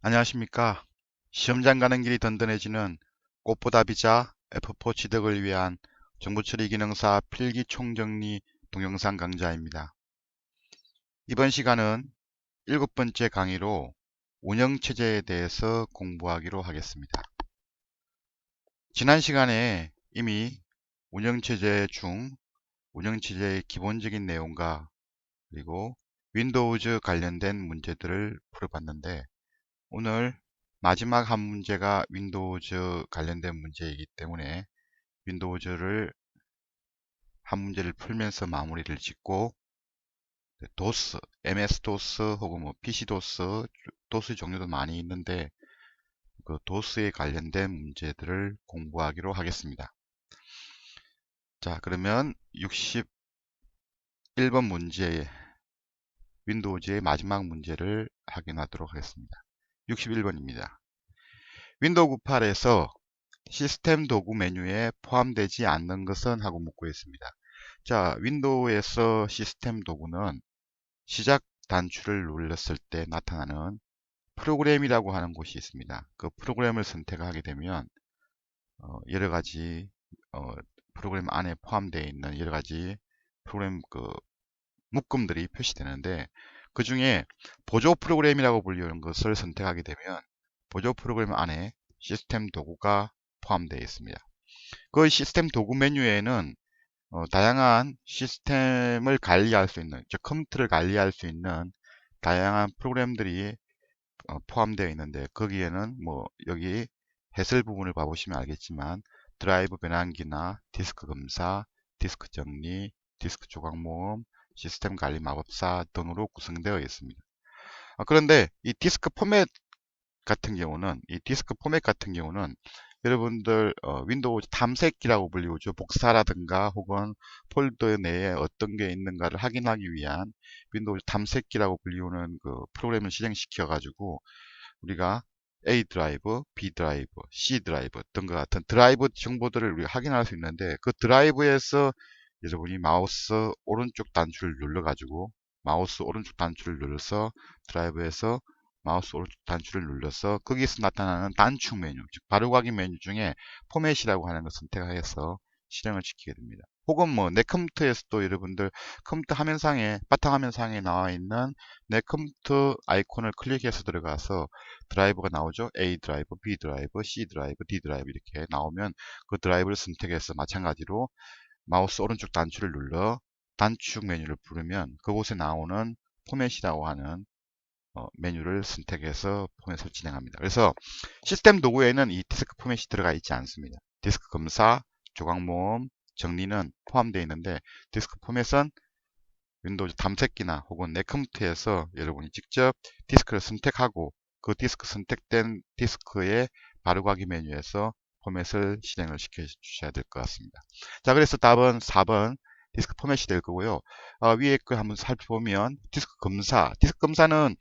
안녕하십니까. 시험장 가는 길이 든든해지는 꽃보다 비자 F4 취득을 위한 정보처리 기능사 필기 총정리 동영상 강좌입니다. 이번 시간은 7번째 강의로 운영체제에 대해서 공부하기로 하겠습니다. 지난 시간에 이미 운영체제 중 운영체제의 기본적인 내용과 그리고 윈도우즈 관련된 문제들을 풀어봤는데 오늘 마지막 한 문제가 윈도우즈 관련된 문제이기 때문에 윈도우즈를 한 문제를 풀면서 마무리를 짓고 도스, MS-DOS 혹은 뭐 PC-DOS, 도스 종류도 많이 있는데 그 도스에 관련된 문제들을 공부하기로 하겠습니다. 자, 그러면 61번 문제 윈도우즈의 마지막 문제를 확인하도록 하겠습니다. 61번입니다. 윈도우 98에서 시스템 도구 메뉴에 포함되지 않는 것은 하고 묻고 있습니다. 자, 윈도우에서 시스템 도구는 시작 단추를 눌렀을 때 나타나는 프로그램이라고 하는 곳이 있습니다. 그 프로그램을 선택하게 되면 여러 가지 프로그램 안에 포함되어 있는 여러 가지 프로그램 묶음들이 표시되는데 그 중에 보조 프로그램이라고 불리는 것을 선택하게 되면 보조 프로그램 안에 시스템 도구가 포함되어 있습니다. 그 시스템 도구 메뉴에는 다양한 시스템을 관리할 수 있는, 즉 컴퓨터를 관리할 수 있는 다양한 프로그램들이 포함되어 있는데 거기에는 뭐 여기 해설 부분을 봐보시면 알겠지만 드라이브 변환기나 디스크 검사, 디스크 정리, 디스크 조각 모음, 시스템 관리 마법사 등으로 구성되어 있습니다. 그런데 이 디스크 포맷 같은 경우는 여러분들 윈도우 탐색기라고 불리우죠. 복사라든가 혹은 폴더 내에 어떤 게 있는가를 확인하기 위한 윈도우 탐색기라고 불리우는 그 프로그램을 실행시켜 가지고 우리가 A 드라이브, B 드라이브, C 드라이브 등과 같은 드라이브 정보들을 우리가 확인할 수 있는데 그 드라이브에서 여러분이 마우스 오른쪽 단추를 눌러 가지고 마우스 오른쪽 단추를 눌러서 드라이브에서 마우스 오른쪽 단추를 눌러서 거기서 나타나는 단축 메뉴, 즉 바로가기 메뉴 중에 포맷이라고 하는 것을 선택해서 실행을 시키게 됩니다. 혹은 뭐 내 컴퓨터에서도 여러분들 컴퓨터 화면상에 바탕화면상에 나와 있는 내 컴퓨터 아이콘을 클릭해서 들어가서 드라이브가 나오죠. A 드라이브, B 드라이브, C 드라이브, D 드라이브 이렇게 나오면 그 드라이브를 선택해서 마찬가지로 마우스 오른쪽 단추를 눌러 단축 메뉴를 부르면 그곳에 나오는 포맷이라고 하는 메뉴를 선택해서 포맷을 진행합니다. 그래서 시스템 도구에는 이 디스크 포맷이 들어가 있지 않습니다. 디스크 검사, 조각 모음, 정리는 포함되어 있는데 디스크 포맷은 윈도우즈 탐색기나 혹은 내 컴퓨터에서 여러분이 직접 디스크를 선택하고 그 디스크 선택된 디스크의 바로가기 메뉴에서 포맷을 실행을 시켜 주셔야 될 것 같습니다. 자, 그래서 답은 4번 디스크 포맷이 될 거고요. 위에 거 한번 살펴보면 디스크 검사는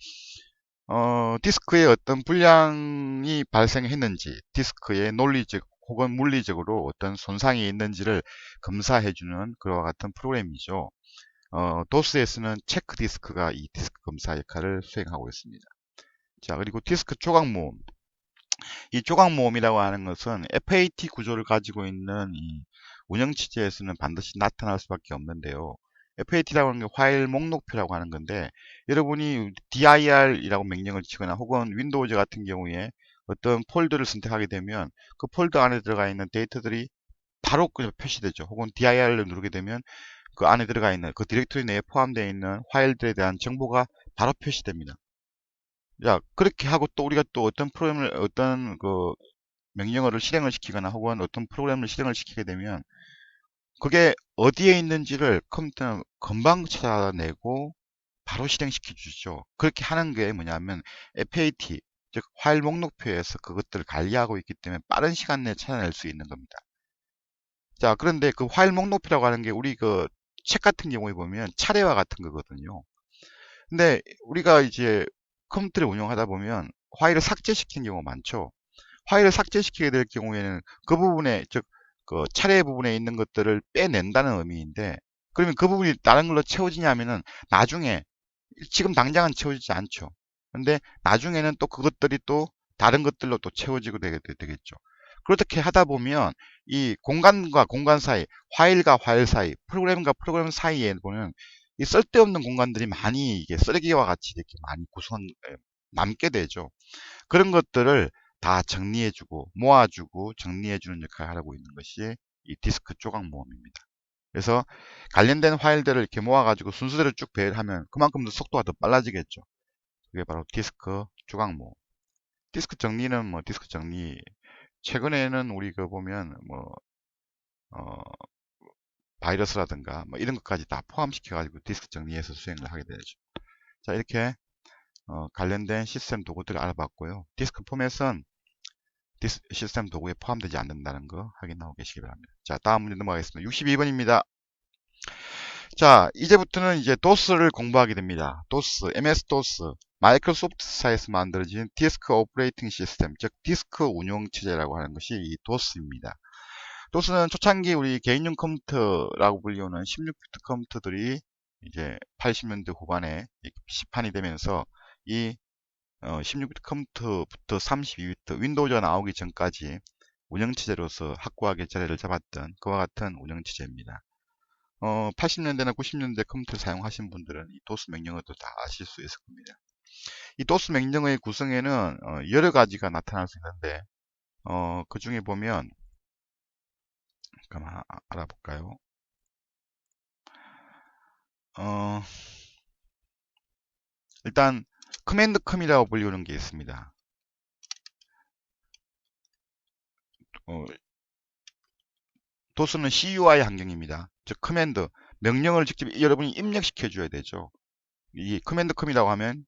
디스크에 어떤 불량이 발생했는지 디스크의 논리적 혹은 물리적으로 어떤 손상이 있는지를 검사해주는 그와 같은 프로그램이죠. 도스에서는 체크 디스크가 이 디스크 검사 역할을 수행하고 있습니다. 자, 그리고 디스크 조각 모음. 이 조각 모음이라고 하는 것은 FAT 구조를 가지고 있는 이 운영체제에서는 반드시 나타날 수밖에 없는데요. FAT라고 하는 게 파일 목록표라고 하는 건데 여러분이 dir이라고 명령을 치거나 혹은 윈도우즈 같은 경우에 어떤 폴더를 선택하게 되면 그 폴더 안에 들어가 있는 데이터들이 바로 그냥 표시되죠. 혹은 dir을 누르게 되면 그 안에 들어가 있는 그 디렉토리 내에 포함되어 있는 파일들에 대한 정보가 바로 표시됩니다. 야, 그렇게 하고 또 우리가 또 어떤 프로그램을 어떤 그 명령어를 실행을 시키거나 혹은 어떤 프로그램을 실행을 시키게 되면 그게 어디에 있는지를 컴퓨터는 금방 찾아내고 바로 실행시켜 주죠. 그렇게 하는 게 뭐냐면 FAT, 즉 파일 목록표에서 그것들을 관리하고 있기 때문에 빠른 시간 내에 찾아낼 수 있는 겁니다. 자, 그런데 그 파일 목록표라고 하는 게 우리 그 책 같은 경우에 보면 차례와 같은 거거든요. 근데 우리가 이제 컴퓨터를 운영하다 보면 파일을 삭제시키는 경우가 많죠. 파일을 삭제시키게 될 경우에는 그 부분에, 즉, 그 차례 부분에 있는 것들을 빼낸다는 의미인데, 그러면 그 부분이 다른 걸로 채워지냐면은 나중에, 지금 당장은 채워지지 않죠. 근데 나중에는 또 그것들이 또 다른 것들로 또 채워지고 되겠죠. 그렇게 하다 보면 이 공간과 공간 사이, 파일과 파일 사이, 프로그램과 프로그램 사이에 보면 이 쓸데없는 공간들이 많이 이게 쓰레기와 같이 이렇게 많이 남게 되죠. 그런 것들을 다 정리해주고 모아주고 정리해주는 역할을 하고 있는 것이 이 디스크 조각 모음입니다. 그래서 관련된 파일들을 이렇게 모아가지고 순서대로 쭉 배열하면 그만큼 더 속도가 더 빨라지겠죠. 그게 바로 디스크 조각 모음. 디스크 정리는 뭐 디스크 정리. 최근에는 우리 그 보면 뭐 어, 바이러스라든가 뭐 이런 것까지 다 포함시켜 가지고 디스크 정리해서 수행을 하게 되죠. 자, 이렇게 관련된 시스템 도구들을 알아봤고요. 디스크 포맷은 시스템 도구에 포함되지 않는다는 거 확인하고 계시기 바랍니다. 자, 다음 문제 넘어가겠습니다. 62번입니다. 자, 이제부터는 이제 도스를 공부하게 됩니다. 도스, MS-DOS, 마이크로소프트사에서 만들어진 디스크 오퍼레이팅 시스템, 즉 디스크 운영 체제라고 하는 것이 이 도스입니다. 도스는 초창기 우리 개인용 컴퓨터라고 불리우는 16비트 컴퓨터들이 이제 80년대 후반에 시판이 되면서 이 16비트 컴퓨터부터 32비트 윈도우즈가 나오기 전까지 운영체제로서 확고하게 자리를 잡았던 그와 같은 운영체제입니다. 80년대나 90년대 컴퓨터를 사용하신 분들은 이 도스 명령어도 다 아실 수 있을 겁니다. 이 도스 명령어의 구성에는 여러 가지가 나타날 수 있는데 그 중에 보면 잠깐만 알아볼까요? 일단 커맨드 컴이라고 불리우는 게 있습니다. 도스는 CUI 환경입니다. 즉 커맨드 명령을 직접 여러분이 입력시켜 줘야 되죠. 이 커맨드 컴이라고 하면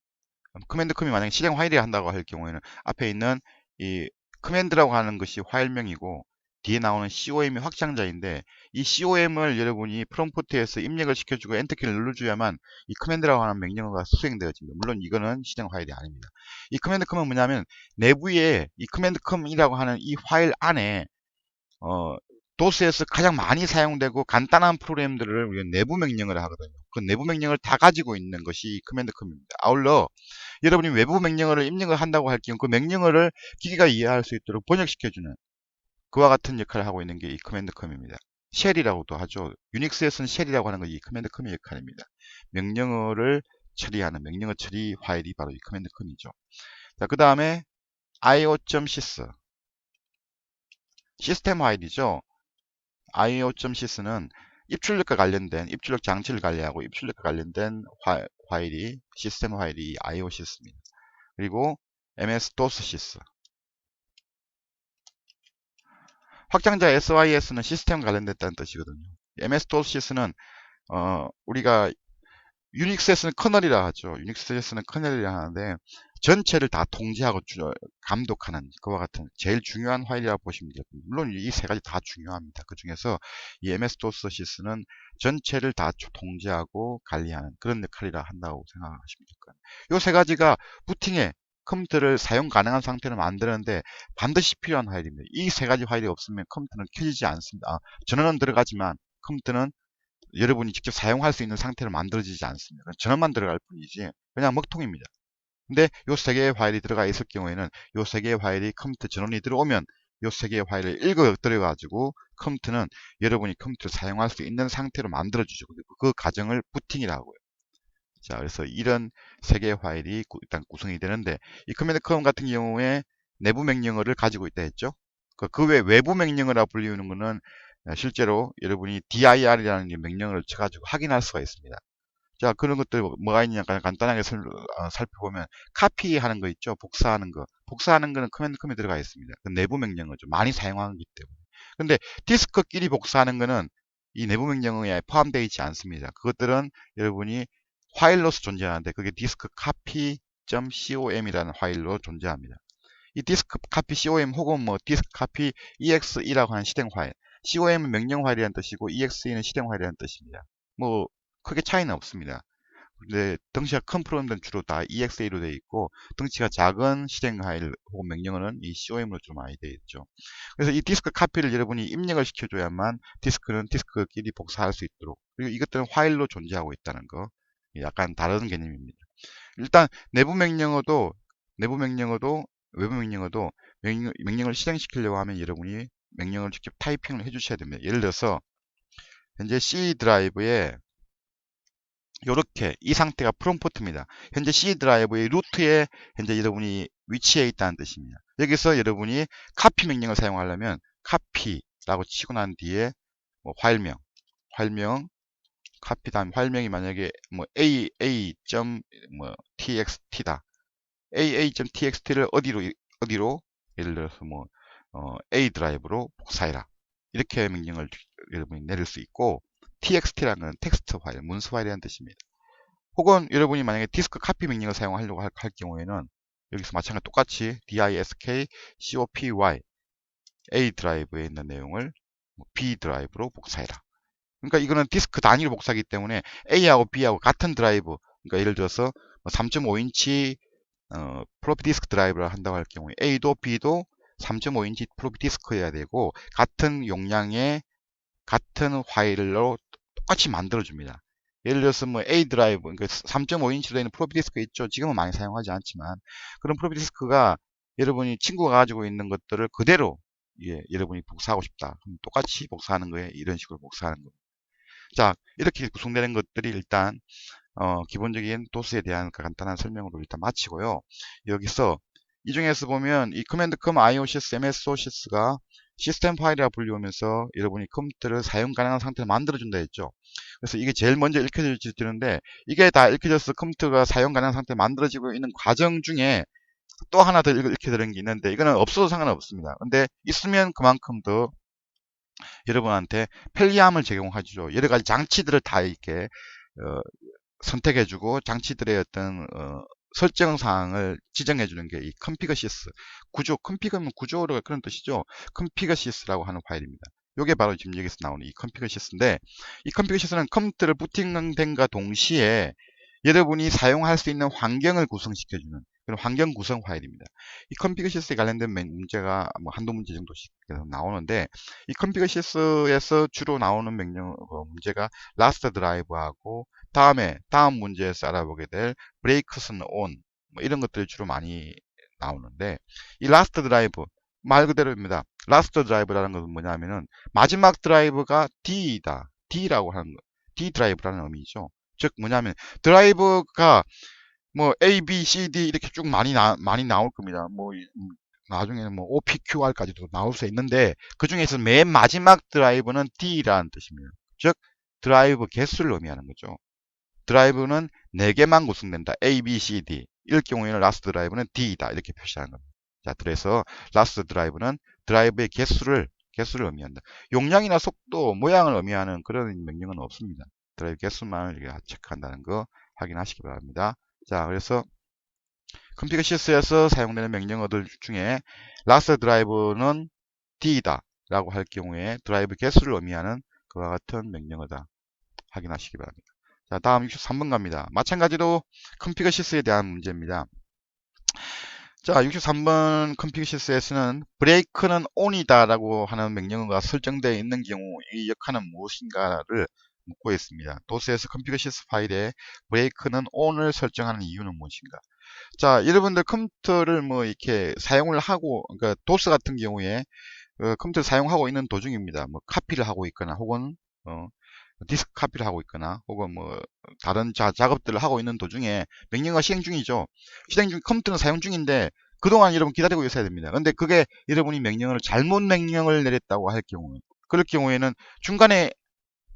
커맨드 컴이 만약에 실행 파일이 한다고 할 경우에는 앞에 있는 이 커맨드라고 하는 것이 파일명이고 뒤에 나오는 COM이 확장자인데 이 COM을 여러분이 프롬프트에서 입력을 시켜주고 엔터키를 눌러줘야만 이 커맨드라고 하는 명령어가 수행되어집니다. 물론 이거는 실행 파일이 아닙니다. 이 커맨드 컴은 뭐냐면 내부에 이 커맨드 컴이라고 하는 이 파일 안에 도스에서 가장 많이 사용되고 간단한 프로그램들을 우리가 내부 명령을 하거든요. 그 내부 명령을 다 가지고 있는 것이 커맨드 컴입니다. 아울러 여러분이 외부 명령어를 입력을 한다고 할 경우 그 명령어를 기기가 이해할 수 있도록 번역시켜주는 그와 같은 역할을 하고 있는 게 이 커맨드 컴입니다. 쉘이라고도 하죠. 유닉스에서는 쉘이라고 하는 것이 이 커맨드 컴의 역할입니다. 명령어를 처리하는 명령어 처리 파일이 바로 이 커맨드 컴이죠. 자, 그 다음에 io.sys 시스템 파일이죠. io.sys는 입출력과 관련된 입출력 장치를 관리하고 입출력과 관련된 파일이 시스템 파일이 iosys입니다. 그리고 MS-DOS sys 확장자 SYS는 시스템 관련됐다는 뜻이거든요. MS-DOS sys는 우리가 유닉스에서는 커널이라 하죠. 유닉스에서는 커널이라 하는데 전체를 다 통제하고 감독하는 그와 같은 제일 중요한 파일이라고 보시면 되겠습니다. 물론 이 세 가지 다 중요합니다. 그 중에서 이 MS-DOS sys는 전체를 다 통제하고 관리하는 그런 역할이라 한다고 생각하시면 될 거예요. 이 세 가지가 부팅에 컴퓨터를 사용 가능한 상태로 만드는데 반드시 필요한 파일입니다. 이 세 가지 파일이 없으면 컴퓨터는 켜지지 않습니다. 전원은 들어가지만 컴퓨터는 여러분이 직접 사용할 수 있는 상태로 만들어지지 않습니다. 전원만 들어갈 뿐이지 그냥 먹통입니다. 근데 요 세 개의 파일이 들어가 있을 경우에는 요 세 개의 파일이 컴퓨터 전원이 들어오면 요 세 개의 파일을 읽어 들어가지고 컴퓨터는 여러분이 컴퓨터를 사용할 수 있는 상태로 만들어주죠. 그 과정을 부팅이라고 하고요. 자, 그래서 이런 세 개의 파일이 일단 구성이 되는데 이 커맨드 컴 같은 경우에 내부 명령어를 가지고 있다 했죠. 그 외 외부 명령어라 불리우는 것은 실제로 여러분이 dir이라는 명령어를 쳐가지고 확인할 수가 있습니다. 자, 그런 것들 뭐가 있냐 간단하게 살펴보면 카피하는 거 있죠. 복사하는 거. 복사하는 거는 커맨드 컴에 들어가 있습니다. 그 내부 명령어죠. 많이 사용하기 때문에. 근데 디스크끼리 복사하는 거는 이 내부 명령어에 포함되어 있지 않습니다. 그것들은 여러분이 파일로서 존재하는데 그게 디스크 copy.com이라는 파일로 존재합니다. 이 디스크 카피 com 혹은 뭐 디스크 카피 exe라고 하는 실행 파일. com은 명령 파일이라는 뜻이고 exe는 실행 파일이라는 뜻입니다. 뭐 크게 차이는 없습니다. 근데 덩치가 큰 프로그램들은 주로 다 exe로 되어 있고 덩치가 작은 실행 파일 혹은 명령어는 이 com으로 좀 많이 되어 있죠. 그래서 이 디스크 카피를 여러분이 입력을 시켜줘야만 디스크는 디스크끼리 복사할 수 있도록 그리고 이것들은 파일로 존재하고 있다는 거 약간 다른 개념입니다. 일단 내부 명령어도 외부 명령어도 명령을 실행시키려고 하면 여러분이 명령을 직접 타이핑을 해 주셔야 됩니다. 예를 들어서 현재 C 드라이브에 요렇게 이 상태가 프롬프트입니다. 현재 C 드라이브의 루트에 현재 여러분이 위치해 있다는 뜻입니다. 여기서 여러분이 카피 명령을 사용하려면 카피라고 치고 난 뒤에 뭐 화일명 카피 다음 화일명이 만약에 뭐 aa.txt다. aa.txt를 어디로 예를 들어서 뭐 A 드라이브로 복사해라. 이렇게 명령을 여러분이 내릴 수 있고 txt라는 건 텍스트 파일, 문서 파일이라는 뜻입니다. 혹은 여러분이 만약에 디스크 카피 명령을 사용하려고 할 경우에는 여기서 마찬가지 똑같이 disk copy A 드라이브에 있는 내용을 B 드라이브로 복사해라. 그러니까 이거는 디스크 단위로 복사하기 때문에 A하고 B하고 같은 드라이브, 그러니까 예를 들어서 3.5인치 플로피 디스크 드라이브를 한다고 할 경우에 A도 B도 3.5인치 플로피 디스크여야 되고 같은 용량의 같은 파일로 똑같이 만들어줍니다. 예를 들어서 뭐 A 드라이브, 그러니까 3.5인치로 되는 플로피 디스크 있죠. 지금은 많이 사용하지 않지만 그런 플로피 디스크가 여러분이 친구가 가지고 있는 것들을 그대로 여러분이 복사하고 싶다. 그럼 똑같이 복사하는 거예요. 이런 식으로 복사하는 거예요. 자, 이렇게 구성되는 것들이 일단 기본적인 도스에 대한 간단한 설명으로 일단 마치고요. 여기서 이 중에서 보면 이 command iOS, MSOS가 시스템 파일이라 불리우면서 여러분이 컴퓨터를 사용 가능한 상태를 만들어준다 했죠. 그래서 이게 제일 먼저 읽혀지는데 이게 다 읽혀져서 컴퓨터가 사용 가능한 상태에 만들어지고 있는 과정 중에 또 하나 더 읽혀드는 게 있는데 이거는 없어도 상관없습니다. 근데 있으면 그만큼 더 여러분한테 편리함을 제공하죠. 여러 가지 장치들을 다 이렇게 선택해주고 장치들의 어떤 설정 사항을 지정해 주는 게 이 config sys 구조, config은 구조로 그런 뜻이죠. config sys라고 하는 파일입니다. 이게 바로 지금 여기서 나오는 이 config sys인데 이 config sys는 컴퓨터를 부팅된과 동시에 여러분이 사용할 수 있는 환경을 구성시켜주는 그런 환경 구성 파일입니다. 이 config sys에 관련된 문제가 뭐 한두 문제 정도씩 나오는데 이 config sys에서 주로 나오는 명령 문제가 last drive하고 다음 문제에서 알아보게 될 breaks는 on 뭐 이런 것들이 주로 많이 나오는데 이 last drive 말 그대로입니다. last drive라는 것은 뭐냐면은 마지막 드라이브가 D이다. D라고 하는 거. D 드라이브라는 의미죠. 즉 뭐냐면 드라이브가 뭐 A, B, C, D 이렇게 쭉 많이 나올 겁니다. 뭐 나중에는 뭐 OPQR까지도 나올 수 있는데 그 중에서 맨 마지막 드라이브는 D라는 뜻입니다. 즉 드라이브 개수를 의미하는 거죠. 드라이브는 4개만 구성된다. A, B, C, D. 이럴 경우에는 라스트 드라이브는 D이다. 이렇게 표시하는 겁니다. 자, 그래서 라스트 드라이브는 드라이브의 개수를 의미한다. 용량이나 속도, 모양을 의미하는 그런 명령은 없습니다. 드라이브 개수만 이렇게 체크한다는 거 확인하시기 바랍니다. 자, 그래서 컴퓨터 시스에서 사용되는 명령어들 중에 라스트 드라이브는 D이다 라고 할 경우에 드라이브 개수를 의미하는 그와 같은 명령어다. 확인하시기 바랍니다. 자, 다음 63번 갑니다. 마찬가지로 컴퓨터 시스에 대한 문제입니다. 자, 63번 컴퓨터 시스에서는 브레이크는 on이다 라고 하는 명령어가 설정되어 있는 경우 이 역할은 무엇인가를 묻고 있습니다. 도스에서 컴퓨터 시스 파일에 브레이크는 on을 설정하는 이유는 무엇인가? 자, 여러분들 컴퓨터를 뭐 이렇게 사용을 하고, 그러니까 도스 같은 경우에 컴퓨터를 사용하고 있는 도중입니다. 뭐 카피를 하고 있거나 혹은 디스크 카피를 하고 있거나 혹은 뭐 다른 작업들을 하고 있는 도중에 명령어가 실행 중이죠. 실행 중 컴퓨터는 사용 중인데 그동안 여러분 기다리고 있어야 됩니다. 근데 그게 여러분이 명령을 잘못 명령을 내렸다고 할 경우 그럴 경우에는 중간에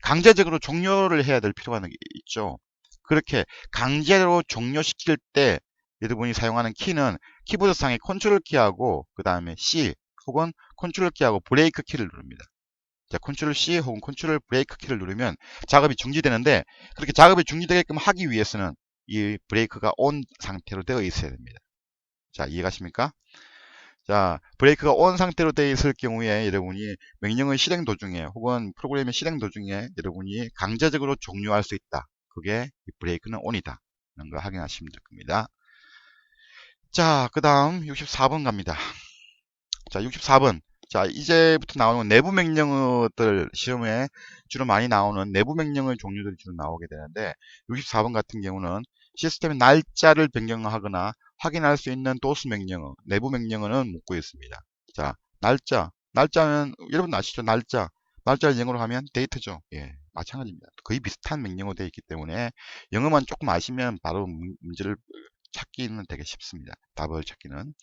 강제적으로 종료를 해야 될 필요가 있죠. 그렇게 강제로 종료시킬 때 여러분이 사용하는 키는 키보드 상의 컨트롤 키하고 그 다음에 C 혹은 컨트롤 키하고 브레이크 키를 누릅니다. 자, 컨트롤 C 혹은 컨트롤 브레이크 키를 누르면 작업이 중지되는데 그렇게 작업이 중지되게끔 하기 위해서는 이 브레이크가 온 상태로 되어 있어야 됩니다. 자, 이해가십니까? 자, 브레이크가 온 상태로 되어 있을 경우에 여러분이 명령의 실행 도중에 혹은 프로그램의 실행 도중에 여러분이 강제적으로 종료할 수 있다. 그게 브레이크는 온이다. 라는 거 확인하시면 될 겁니다. 자, 그 다음 64번 갑니다. 자, 64번. 자, 이제부터 나오는 내부 명령어들 시험에 주로 많이 나오는 내부 명령의 종류들이 주로 나오게 되는데 64번 같은 경우는 시스템의 날짜를 변경하거나 확인할 수 있는 도스 명령어, 내부 명령어는 묻고 있습니다. 자, 날짜는 여러분 아시죠? 날짜를 영어로 하면 데이트죠. 예, 마찬가지입니다. 거의 비슷한 명령어 되어 있기 때문에 영어만 조금 아시면 바로 문제를 찾기는 되게 쉽습니다. 답을 찾기는.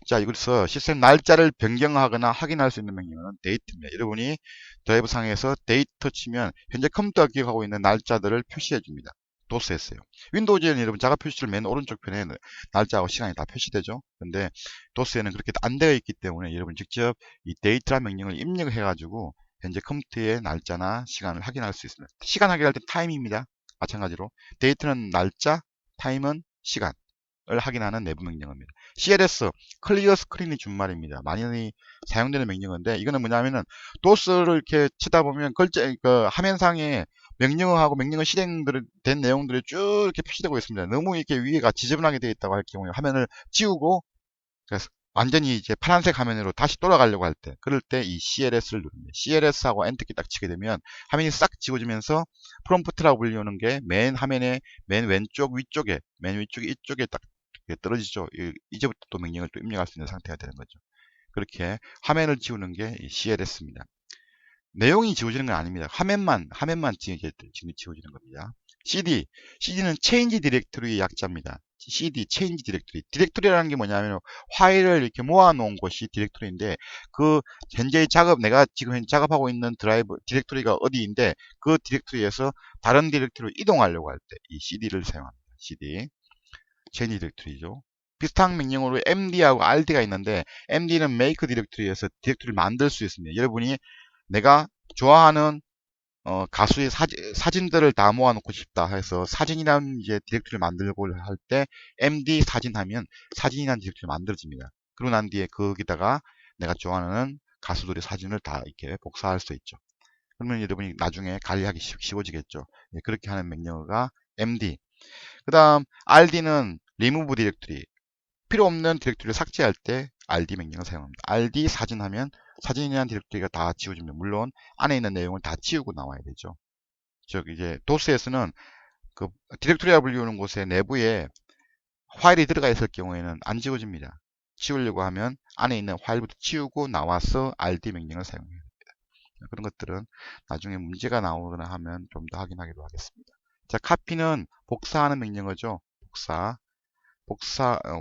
자, 여기서 시스템 날짜를 변경하거나 확인할 수 있는 명령어는 데이트입니다. 여러분이 드라이브 상에서 데이터 치면 현재 컴퓨터가 기억하고 있는 날짜들을 표시해 줍니다. 도스에서요. 윈도우즈에는 여러분 자가 표시를 맨 오른쪽 편에 날짜하고 시간이 다 표시되죠. 근데 도스에는 그렇게 안 되어 있기 때문에 여러분 직접 이 데이트라는 명령을 입력해 가지고 현재 컴퓨터의 날짜나 시간을 확인할 수 있습니다. 시간 확인할 때 타임입니다. 마찬가지로 데이트는 날짜, 타임은 시간. 을 확인하는 내부 명령어입니다. CLS, 클리어 스크린이 준말입니다. 많이 사용되는 명령어인데, 이거는 뭐냐면은, 도스를 이렇게 치다 보면, 화면상에 명령어하고 명령어 실행된 내용들이 쭉 이렇게 표시되고 있습니다. 너무 이렇게 위에가 지저분하게 되어 있다고 할 경우에 화면을 지우고, 그래서 완전히 이제 파란색 화면으로 다시 돌아가려고 할 때, 그럴 때 이 CLS를 누릅니다. CLS하고 엔터키 딱 치게 되면 화면이 싹 지워지면서 프롬프트라고 불리우는 게 맨 화면의 맨 왼쪽 위쪽에, 맨 위쪽 이쪽에 딱 떨어지죠. 이제부터 또 명령을 또 입력할 수 있는 상태가 되는 거죠. 그렇게 화면을 지우는 게 CLS입니다. 내용이 지워지는 건 아닙니다. 화면만 지워지는 겁니다. CD는 Change Directory의 약자입니다. CD, Change Directory. 디렉토리라는 게 뭐냐면 파일을 이렇게 모아놓은 곳이 디렉토리인데 그 현재의 내가 지금 현재 작업하고 있는 디렉토리가 어디인데 그 디렉토리에서 다른 디렉토리로 이동하려고 할 때 이 CD를 사용합니다. CD. Change Directory죠. 비슷한 명령어로 MD하고 RD가 있는데 MD는 Make Directory에서 디렉토리를 만들 수 있습니다. 여러분이 내가 좋아하는 가수의 사진들을 다 모아놓고 싶다 해서 사진이라는 이제 디렉토리를 만들고 할 때 MD 사진 하면 사진이라는 디렉토리 만들어집니다. 그러고 난 뒤에 거기다가 내가 좋아하는 가수들의 사진을 다 이렇게 복사할 수 있죠. 그러면 여러분이 나중에 관리하기 쉬워지겠죠. 네, 그렇게 하는 명령어가 MD. 그 다음 RD는 Remove Directory. 필요 없는 디렉토리를 삭제할 때 RD 명령을 사용합니다. RD 사진 하면 사진이라는 디렉토리가 다 지워집니다. 물론 안에 있는 내용을 다 지우고 나와야 되죠. 즉 이제 도스에서는 그 디렉토리가 불리우는 곳에 내부에 파일이 들어가 있을 경우에는 안 지워집니다. 지우려고 하면 안에 있는 파일부터 지우고 나와서 RD 명령을 사용해야 됩니다. 그런 것들은 나중에 문제가 나오거나 하면 좀 더 확인하기로 하겠습니다. 자, 카피는 복사하는 명령어죠.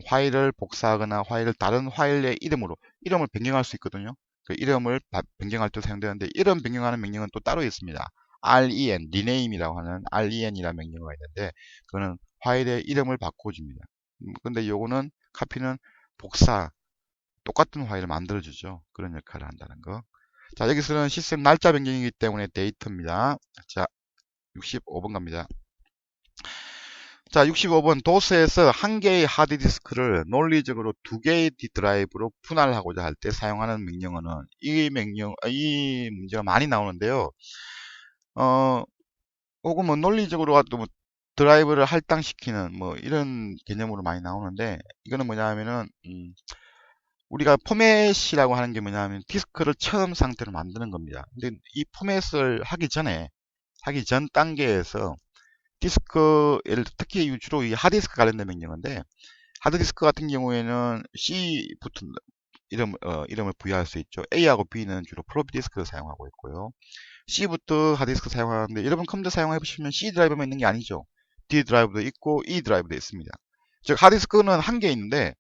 파일을 복사하거나 파일을 다른 파일의 이름을 변경할 수 있거든요. 그 이름을 변경할 때 사용되는데 이름 변경하는 명령은 또 따로 있습니다. rename이라고 하는 ren이라는 명령어가 있는데 그거는 파일의 이름을 바꿔줍니다. 근데 요거는 카피는 똑같은 파일을 만들어주죠. 그런 역할을 한다는 거. 자, 여기서는 시스템 날짜 변경이기 때문에 데이터입니다. 자, 65번 갑니다. 자, 65번 도스에서 한 개의 하드디스크를 논리적으로 두 개의 드라이브로 분할하고자 할 때 사용하는 명령어는 이 문제가 많이 나오는데요. 혹은 뭐 논리적으로 또 뭐 드라이브를 할당시키는 뭐 이런 개념으로 많이 나오는데 이거는 뭐냐면은 우리가 포맷이라고 하는 게 뭐냐면 디스크를 처음 상태로 만드는 겁니다. 근데 이 포맷을 하기 전 단계에서 특히 주로 이 하드디스크 관련된 명령어인데 하드디스크 같은 경우에는 C부터 이름을 부여할 수 있죠. A하고 B는 주로 플로피 디스크를 사용하고 있고요. C부터 하드디스크 사용하는데 여러분 컴퓨터 사용해 보시면 C 드라이브만 있는 게 아니죠. D 드라이브도 있고 E 드라이브도 있습니다. 즉 하드디스크는 한 개 있는데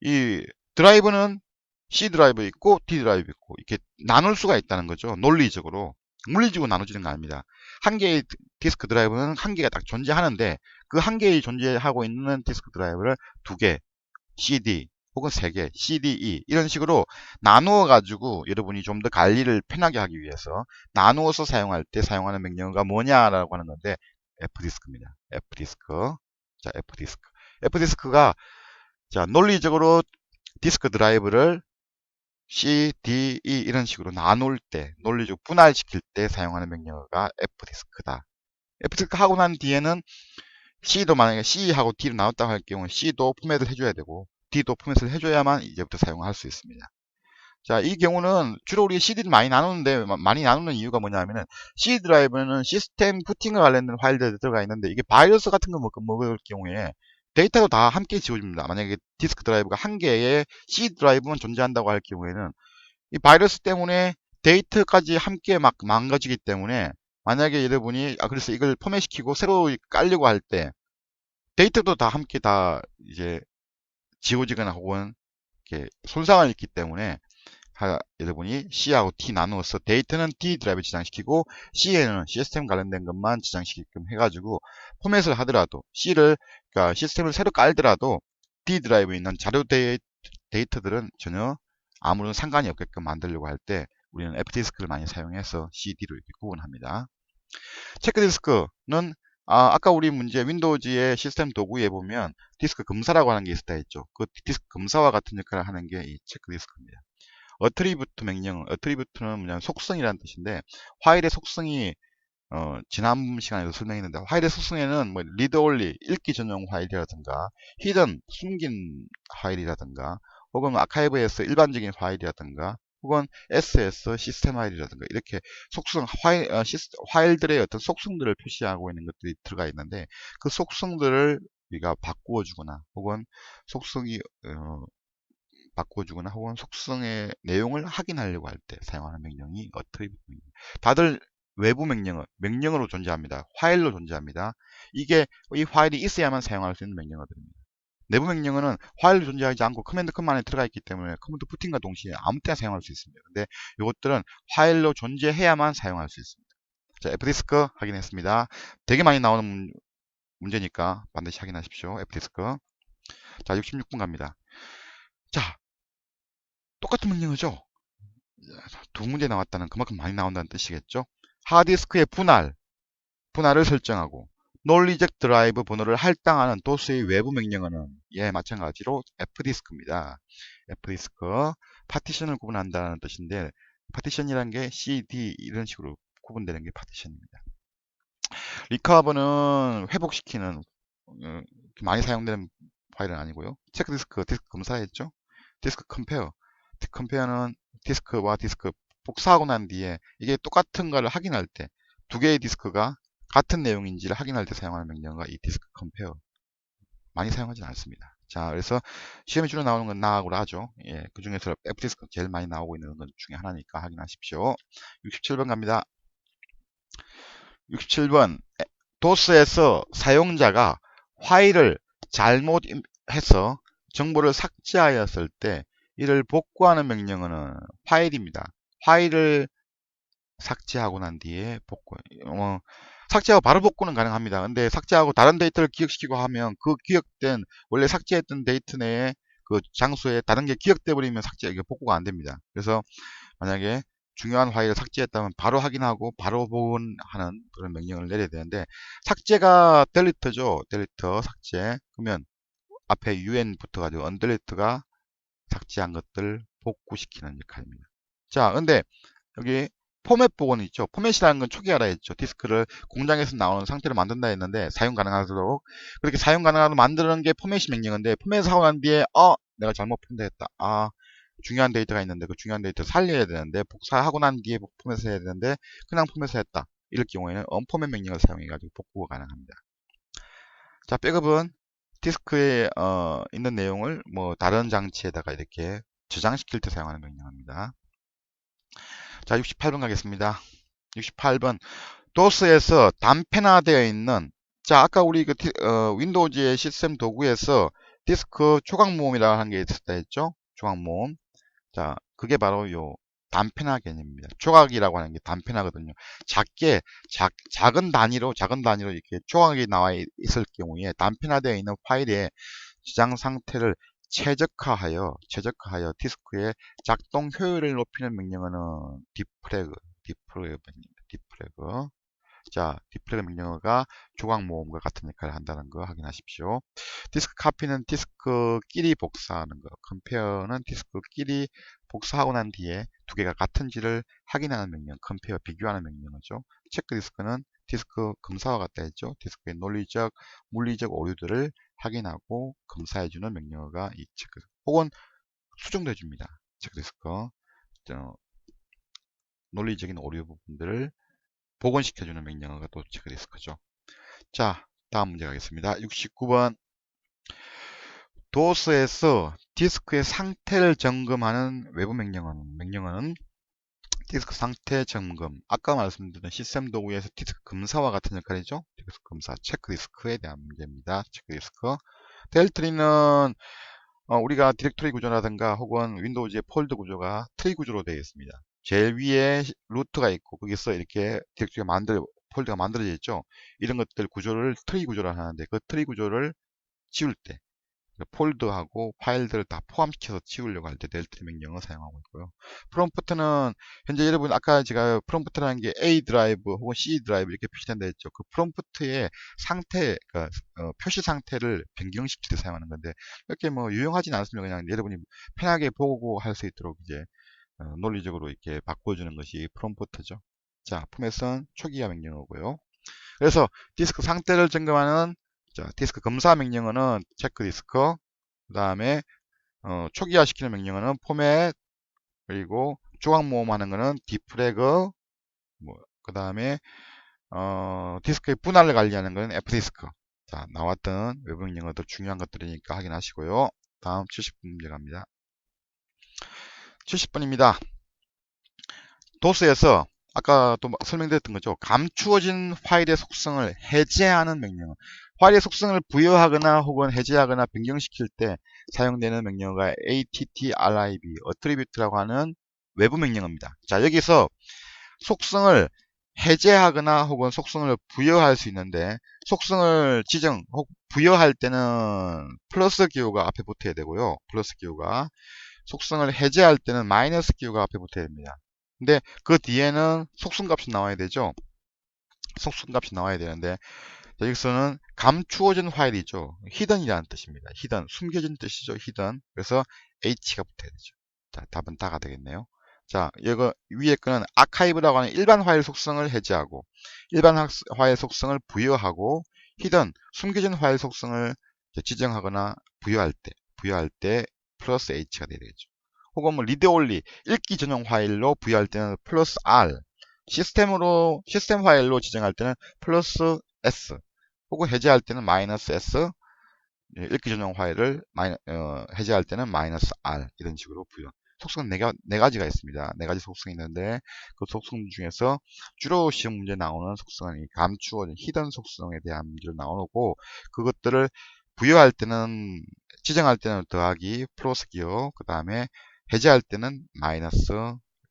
이 드라이브는 C 드라이브 있고 D 드라이브 있고 이렇게 나눌 수가 있다는 거죠. 논리적으로. 물리적으로 나눠지는 거 아닙니다. 한 개의 디스크 드라이브는 한 개가 딱 존재하는데 그 한 개의 존재하고 있는 디스크 드라이브를 두 개, CD 혹은 세 개, CDE 이런 식으로 나누어 가지고 여러분이 좀 더 관리를 편하게 하기 위해서 나누어서 사용할 때 사용하는 명령어가 뭐냐라고 하는 건데 F디스크입니다. F디스크. 자, F디스크가 자, 논리적으로 디스크 드라이브를 C, D, E 이런 식으로 나눌 때, 논리적 분할시킬 때 사용하는 명령어가 F디스크다. F디스크 하고 난 뒤에는 C도 만약에 C하고 D로 나눴다고 할 경우 C도 포맷을 해줘야 되고 D도 포맷을 해줘야만 이제부터 사용할 수 있습니다. 자, 이 경우는 주로 우리 CD를 많이 나누는데, 많이 나누는 이유가 뭐냐면은, C 드라이브는 시스템 부팅과 관련된 파일들이 들어가 있는데, 이게 바이러스 같은 거 먹을 경우에 데이터도 다 함께 지워집니다. 만약에 디스크 드라이브가 한 개의 C 드라이브만 존재한다고 할 경우에는, 이 바이러스 때문에 데이터까지 함께 막 망가지기 때문에, 만약에 여러분이, 그래서 이걸 포맷시키고 새로 깔려고 할 때, 데이터도 다 함께 다 이제 지워지거나 혹은 이렇게 손상을 입기 때문에, 여러분이 C하고 T 나누어서 데이터는 D 드라이브 저장시키고 C에는 시스템 관련된 것만 저장시키게끔 해가지고 포맷을 하더라도 그러니까 시스템을 새로 깔더라도 D 드라이브에 있는 자료 데이터들은 전혀 아무런 상관이 없게끔 만들려고 할 때 우리는 F디스크를 많이 사용해서 CD로 이렇게 구분합니다. 체크디스크는 아까 우리 문제 윈도우즈의 시스템 도구에 보면 디스크 검사라고 하는 게 있었다 했죠. 그 디스크 검사와 같은 역할을 하는 게 이 체크디스크입니다. 어트리뷰트 명령, 어트리뷰트는 뭐냐면 속성이라는 뜻인데, 파일의 속성이 지난 시간에도 설명했는데, 파일의 속성에는 뭐 리드 올리, 읽기 전용 파일이라든가, 히든 숨긴 파일이라든가, 혹은 아카이브에서 일반적인 파일이라든가, 혹은 SS 시스템 파일이라든가, 이렇게 속성 파일들의 어떤 속성들을 표시하고 있는 것들이 들어가 있는데, 그 속성들을 우리가 바꾸어 주거나 혹은 속성이 바꿔주거나 혹은 속성의 내용을 확인하려고 할 때 사용하는 명령이 어트리뷰트 명령. 다들 외부 명령으로 존재합니다. 파일로 존재합니다. 이 파일이 있어야만 사용할 수 있는 명령어들입니다. 내부 명령어는 파일로 존재하지 않고 커맨드 컴만에 들어가 있기 때문에 커맨드 푸팅과 동시에 아무 때나 사용할 수 있습니다. 근데 이것들은 파일로 존재해야만 사용할 수 있습니다. 자, F디스크 확인했습니다. 되게 많이 나오는 문제니까 반드시 확인하십시오. F디스크. 자, 66분 갑니다. 자, 똑같은 명령어죠. 두 문제 나왔다는 그만큼 많이 나온다는 뜻이겠죠. 하드디스크의 분할을 설정하고 논리적 드라이브 번호를 할당하는 도스의 외부 명령어는 마찬가지로 F디스크입니다. F디스크 파티션을 구분한다는 뜻인데, 파티션이라는 게 C, D 이런 식으로 구분되는 게 파티션입니다. 리커버는 회복시키는 많이 사용되는 파일은 아니고요. 체크디스크, 디스크 검사했죠. 디스크 컴페어는 디스크와 디스크 복사하고 난 뒤에 이게 똑같은가를 확인할 때 두 개의 디스크가 같은 내용인지를 확인할 때 사용하는 명령어가 이 디스크 컴페어. 많이 사용하지 않습니다. 자, 그래서 시험에 주로 나오는 건 나하고 하죠. 그 중에서 F디스크 제일 많이 나오고 있는 것 중에 하나니까 확인하십시오. 67번 갑니다. 67번 도스에서 사용자가 파일을 잘못해서 정보를 삭제하였을 때 이를 복구하는 명령어는 파일입니다. 파일을 삭제하고 난 뒤에 삭제하고 바로 복구는 가능합니다. 근데 삭제하고 다른 데이터를 기억시키고 하면 그 기억된 원래 삭제했던 데이터 내에 그 장소에 다른 게 기억돼 버리면 이게 복구가 안 됩니다. 그래서 만약에 중요한 파일을 삭제했다면 바로 확인하고 바로 복원하는 그런 명령을 내려야 되는데, 삭제가 델리트죠. 델리터 삭제. 그러면 앞에 un 붙어가지고 undelete 삭제한 것들 복구시키는 역할입니다. 자, 근데 여기 포맷 복원 있죠. 포맷이라는 건 초기 알아 했죠. 디스크를 공장에서 나오는 상태로 만든다 했는데 사용 가능하도록 그렇게 사용 가능하도록 만드는 게 포맷이 명령인데, 포맷을 하고 난 뒤에 내가 잘못 폰트했다. 중요한 데이터가 있는데 그 중요한 데이터 살려야 되는데 복사하고 난 뒤에 포맷을 해야 되는데 그냥 포맷을 했다. 이럴 경우에는 언포맷 명령을 사용해 가지고 복구가 가능합니다. 자, 백업은 디스크에 있는 내용을 다른 장치에다가 이렇게 저장시킬 때 사용하는 명령입니다. 자, 68번 가겠습니다. 68번 도스에서 단편화되어 있는, 자, 아까 우리 윈도우즈의 시스템 도구에서 디스크 조각 모음이라고 하는 게 있었다 했죠. 조각 모음. 자, 그게 바로 요 단편화 개념입니다. 조각이라고 하는 게 단편화거든요. 작은 단위로 이렇게 조각이 나와 있을 경우에 단편화되어 있는 파일의 저장 상태를 최적화하여 디스크의 작동 효율을 높이는 명령어는 디프래그입니다. 디프래그. 자, 디프래그 명령어가 조각 모음과 같은 역할을 한다는 거 확인하십시오. 디스크 카피는 디스크끼리 복사하는 거, 컴페어는 디스크끼리 복사하고 난 뒤에 두 개가 같은지를 확인하는 명령, 컴페어 비교하는 명령어죠. 체크 디스크는 디스크 검사와 같다 했죠. 디스크의 논리적, 물리적 오류들을 확인하고 검사해주는 명령어가 이 체크, 혹은 수정도 해줍니다. 체크 디스크. 논리적인 오류 부분들을 복원시켜주는 명령어가 또 체크디스크죠. 자, 다음 문제 가겠습니다. 69번. 도스에서 디스크의 상태를 점검하는 외부 명령어는 디스크 상태 점검. 아까 말씀드린 시스템 도구에서 디스크 검사와 같은 역할이죠. 디스크 검사, 체크디스크에 대한 문제입니다. 체크디스크. 델트리는 우리가 디렉토리 구조라든가 혹은 윈도우즈의 폴더 구조가 트리 구조로 되어 있습니다. 제일 위에 루트가 있고 거기서 이렇게 디렉토리가 폴더가 만들어져 있죠. 이런 것들 구조를 트리 구조라 하는데 그 트리 구조를 지울 때 폴더하고 파일들을 다 포함시켜서 치우려고 할 때 델트 명령을 사용하고 있고요. 프롬프트는 현재 여러분 아까 제가 프롬프트라는 게 A 드라이브 혹은 C 드라이브 이렇게 표시된다 했죠. 그 프롬프트의 상태, 그러니까 표시 상태를 변경시킬 때 사용하는 건데 이렇게 뭐 유용하진 않습니다. 그냥 여러분이 편하게 보고 할 수 있도록 이제 논리적으로 이렇게 바꿔주는 것이 프롬프트죠. 자, 포맷은 초기화 명령어고요. 그래서 디스크 상태를 점검하는 디스크 검사 명령어는 체크디스크, 그 다음에 초기화 시키는 명령어는 포맷, 그리고 조각 모음하는 거는 디프래그, 그 다음에 디스크의 분할을 관리하는 거는 F디스크. 자, 나왔던 외부 명령어들 중요한 것들이니까 확인하시고요. 다음 70분 문제 갑니다. 70번입니다. 도스에서 아까 또 설명드렸던 거죠. 감추어진 파일의 속성을 해제하는 명령어. 파일의 속성을 부여하거나 혹은 해제하거나 변경시킬 때 사용되는 명령어가 attrib, attribute라고 하는 외부 명령어입니다. 자, 여기서 속성을 해제하거나 혹은 속성을 부여할 수 있는데 속성을 지정 혹 부여할 때는 플러스 기호가 앞에 붙어야 되고요. 플러스 기호가 속성을 해제할 때는 마이너스 기호가 앞에 붙어야 됩니다. 근데 그 뒤에는 속성값이 나와야 되죠. 속성값이 나와야 되는데 여기서는 감추어진 파일이죠. 히든이라는 뜻입니다. 히든, 숨겨진 뜻이죠. 히든. 그래서 h가 붙어야 되죠. 자, 답은 다가 되겠네요. 자, 이거 위에 거는 아카이브라고 하는 일반 파일 속성을 해제하고 일반 파일 속성을 부여하고 히든, 숨겨진 파일 속성을 지정하거나 부여할 때 플러스 h가 돼야 되겠죠. 혹은 뭐 리드 올리, 읽기 전용 파일로 부여할 때는 플러스 r, 시스템 파일로 지정할 때는 플러스 s, 혹은 해제할 때는 마이너스 s, 읽기 전용 파일을 해제할 때는 마이너스 r, 이런 식으로 부여. 속성은 네 가지가 있습니다. 네 가지 속성이 있는데 그 속성 중에서 주로 시험 문제에 나오는 속성은 감추어진 히든 속성에 대한 문제로 나오고, 그것들을 부여할 때는, 지정할 때는 더하기 플러스 기호, 그 다음에 해제할 때는 마이너스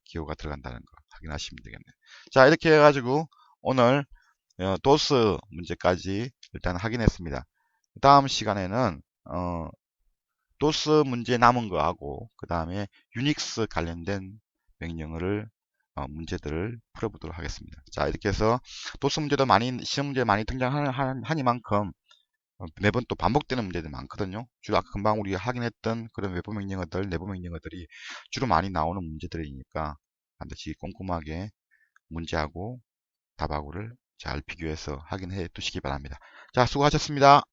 기호가 들어간다는 거 확인하시면 되겠네요. 자, 이렇게 해가지고 오늘 도스 문제까지 일단 확인했습니다. 다음 시간에는 도스 문제 남은 거하고 그 다음에 유닉스 관련된 명령어를 문제들을 풀어보도록 하겠습니다. 자, 이렇게 해서 도스 문제도 시험 문제에 많이 등장하니만큼 매번 또 반복되는 문제들이 많거든요. 주로 아까 금방 우리가 확인했던 그런 외부 명령어들, 내부 명령어들이 주로 많이 나오는 문제들이니까 반드시 꼼꼼하게 문제하고 답하고를 잘 비교해서 확인해 두시기 바랍니다. 자, 수고하셨습니다.